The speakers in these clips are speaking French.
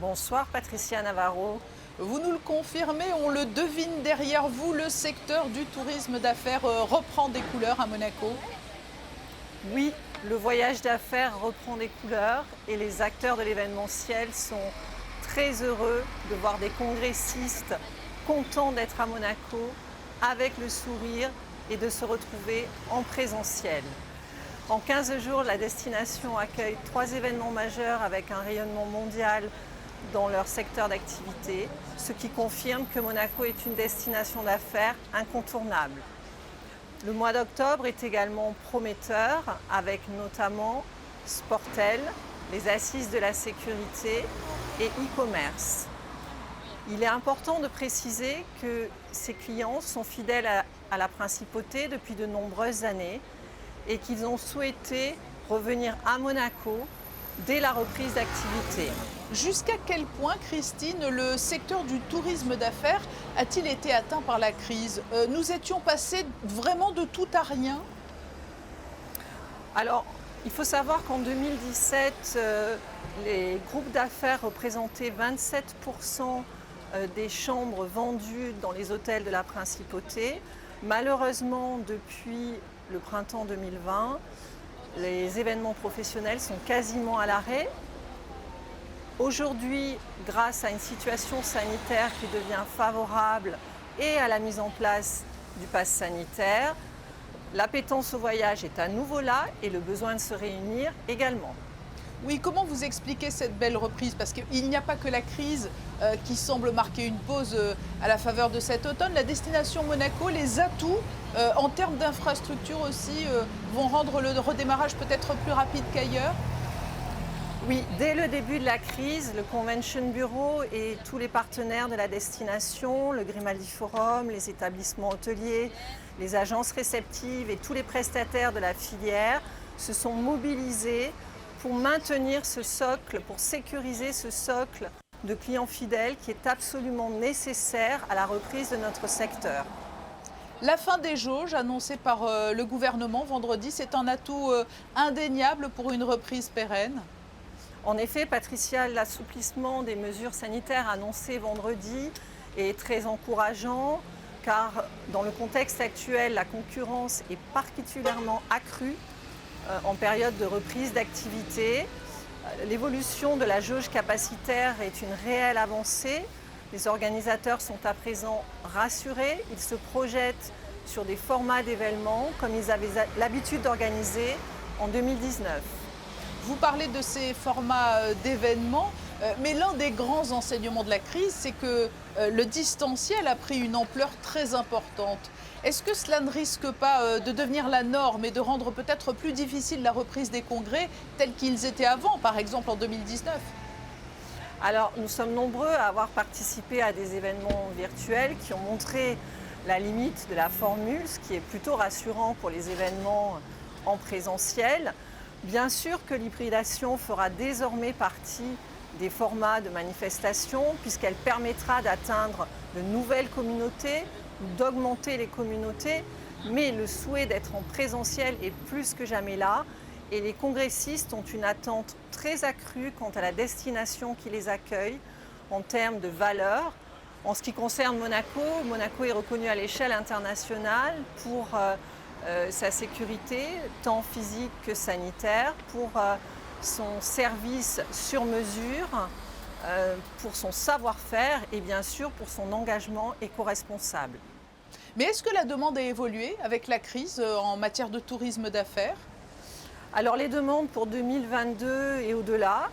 Bonsoir Patricia Navarro. Vous nous le confirmez, on le devine derrière vous, le secteur du tourisme d'affaires reprend des couleurs à Monaco. Oui, le voyage d'affaires reprend des couleurs et les acteurs de l'événementiel sont très heureux de voir des congressistes contents d'être à Monaco avec le sourire et de se retrouver en présentiel. En 15 jours, la destination accueille 3 événements majeurs avec un rayonnement mondial dans leur secteur d'activité, ce qui confirme que Monaco est une destination d'affaires incontournable. Le mois d'octobre est également prometteur avec notamment Sportel, les assises de la sécurité et e-commerce. Il est important de préciser que ces clients sont fidèles à la principauté depuis de nombreuses années et qu'ils ont souhaité revenir à Monaco dès la reprise d'activité. Jusqu'à quel point, Christine, le secteur du tourisme d'affaires a-t-il été atteint par la crise? Nous étions passés vraiment de tout à rien. Alors, il faut savoir qu'en 2017, les groupes d'affaires représentaient 27% des chambres vendues dans les hôtels de la principauté. Malheureusement, depuis le printemps 2020, les événements professionnels sont quasiment à l'arrêt. Aujourd'hui, grâce à une situation sanitaire qui devient favorable et à la mise en place du pass sanitaire, l'appétence au voyage est à nouveau là et le besoin de se réunir également. Oui, comment vous expliquez cette belle reprise? Parce qu'il n'y a pas que la crise qui semble marquer une pause à la faveur de cet automne. La destination Monaco, les atouts en termes d'infrastructure aussi vont rendre le redémarrage peut-être plus rapide qu'ailleurs. Oui, dès le début de la crise, le Convention Bureau et tous les partenaires de la destination, le Grimaldi Forum, les établissements hôteliers, les agences réceptives et tous les prestataires de la filière se sont mobilisés pour maintenir ce socle, pour sécuriser ce socle de clients fidèles qui est absolument nécessaire à la reprise de notre secteur. La fin des jauges annoncée par le gouvernement vendredi, c'est un atout indéniable pour une reprise pérenne. En effet, Patricia, l'assouplissement des mesures sanitaires annoncées vendredi est très encourageant car dans le contexte actuel, la concurrence est particulièrement accrue en période de reprise d'activité. L'évolution de la jauge capacitaire est une réelle avancée. Les organisateurs sont à présent rassurés. Ils se projettent sur des formats d'événements comme ils avaient l'habitude d'organiser en 2019. Vous parlez de ces formats d'événements, mais l'un des grands enseignements de la crise, c'est que le distanciel a pris une ampleur très importante. Est-ce que cela ne risque pas de devenir la norme et de rendre peut-être plus difficile la reprise des congrès tels qu'ils étaient avant, par exemple en 2019 ? Alors, nous sommes nombreux à avoir participé à des événements virtuels qui ont montré la limite de la formule, ce qui est plutôt rassurant pour les événements en présentiel. Bien sûr que l'hybridation fera désormais partie des formats de manifestation puisqu'elle permettra d'atteindre de nouvelles communautés ou d'augmenter les communautés, mais le souhait d'être en présentiel est plus que jamais là et les congressistes ont une attente très accrue quant à la destination qui les accueille en termes de valeur. En ce qui concerne Monaco, Monaco est reconnu à l'échelle internationale pour sa sécurité, tant physique que sanitaire, pour son service sur mesure, pour son savoir-faire et bien sûr pour son engagement éco-responsable. Mais est-ce que la demande a évolué avec la crise en matière de tourisme d'affaires ? Alors les demandes pour 2022 et au-delà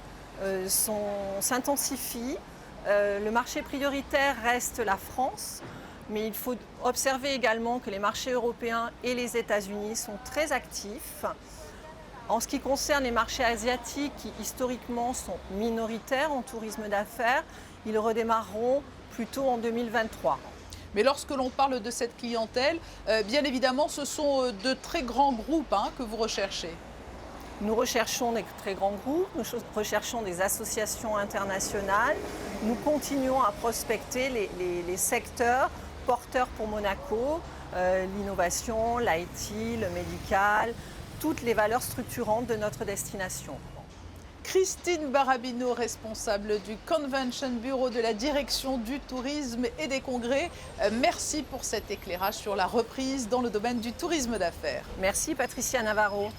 s'intensifient. Le marché prioritaire reste la France. Mais il faut observer également que les marchés européens et les États-Unis sont très actifs. En ce qui concerne les marchés asiatiques, qui historiquement sont minoritaires en tourisme d'affaires, ils redémarreront plutôt en 2023. Mais lorsque l'on parle de cette clientèle, bien évidemment, ce sont de très grands groupes que vous recherchez. Nous recherchons des très grands groupes, nous recherchons des associations internationales. Nous continuons à prospecter les secteurs porteurs pour Monaco, l'innovation, l'IT, le médical, toutes les valeurs structurantes de notre destination. Christine Barabino, responsable du Convention Bureau de la direction du tourisme et des congrès. Merci pour cet éclairage sur la reprise dans le domaine du tourisme d'affaires. Merci Patricia Navarro.